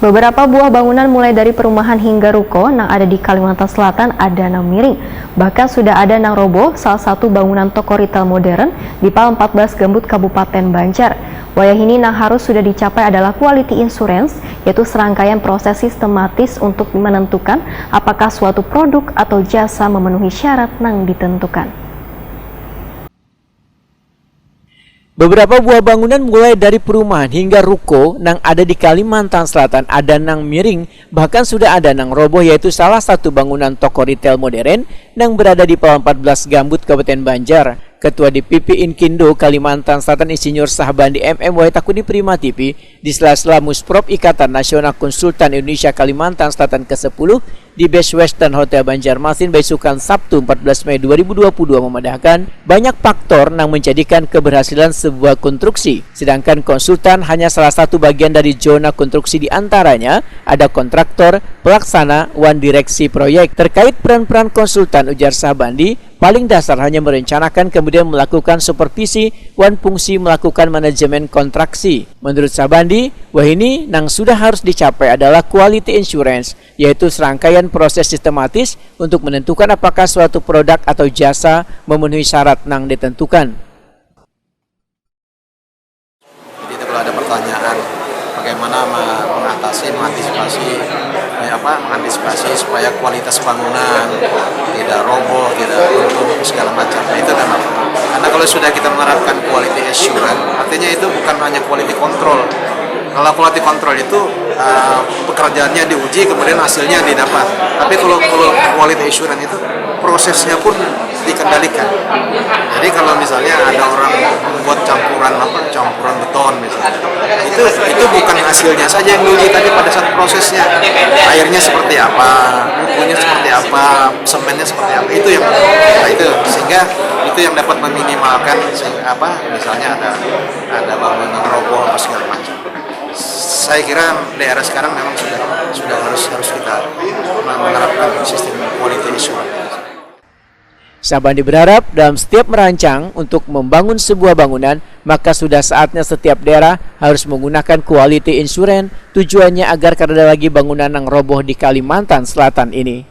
Beberapa buah bangunan mulai dari perumahan hingga ruko yang ada di Kalimantan Selatan ada yang miring. Bahkan sudah ada yang roboh, salah satu bangunan toko retail modern di Pal 14 Gambut Kabupaten Banjar. Wayah ini yang harus sudah dicapai adalah quality insurance, yaitu serangkaian proses sistematis untuk menentukan apakah suatu produk atau jasa memenuhi syarat yang ditentukan. Beberapa buah bangunan mulai dari perumahan hingga ruko yang ada di Kalimantan Selatan ada yang miring, bahkan sudah ada yang roboh, yaitu salah satu bangunan toko retail modern yang berada di Pal 14 Gambut Kabupaten Banjar. Ketua DPP Inkindo Kalimantan Selatan Insinyur Sahbandi MM Wahidakuni Prima TV di sela-sela Musprop Ikatan Nasional Konsultan Indonesia Kalimantan Selatan ke-10 di Best Western Hotel Banjarmasin Besukan Sabtu 14 Mei 2022 memadahkan banyak faktor yang menjadikan keberhasilan sebuah konstruksi, sedangkan konsultan hanya salah satu bagian dari zona konstruksi. Di antaranya ada kontraktor, pelaksana, wan direksi proyek. Terkait peran-peran konsultan, ujar Sahbandi, paling dasar hanya merencanakan kemudian melakukan supervisi, wan fungsi melakukan manajemen kontraksi. Menurut Sahbandi, wah ini yang sudah harus dicapai adalah quality insurance, yaitu serangkaian proses sistematis untuk menentukan apakah suatu produk atau jasa memenuhi syarat yang ditentukan. Jadi kalau ada pertanyaan bagaimana mengantisipasi supaya kualitas bangunan tidak roboh, tidak runtuh segala macam. Itu memang karena kalau sudah kita menerapkan quality assurance, artinya itu bukan hanya quality control. Kalau quality control itu pekerjaannya diuji kemudian hasilnya didapat. Tapi kalau quality assurance itu prosesnya pun dikendalikan. Jadi kalau misalnya ada orang membuat campuran beton misalnya, itu bukan hasilnya saja yang diuji, tapi pada saat prosesnya airnya seperti apa, mutunya seperti apa, semennya seperti apa, itu sehingga itu yang dapat meminimalkan misalnya ada bangunan roboh atau segala macam. Saya kira daerah sekarang memang sudah harus kita menerapkan sistem quality assurance. Sahbandi berharap dalam setiap merancang untuk membangun sebuah bangunan, maka sudah saatnya setiap daerah harus menggunakan quality insurance, tujuannya agar tidak ada lagi bangunan yang roboh di Kalimantan Selatan ini.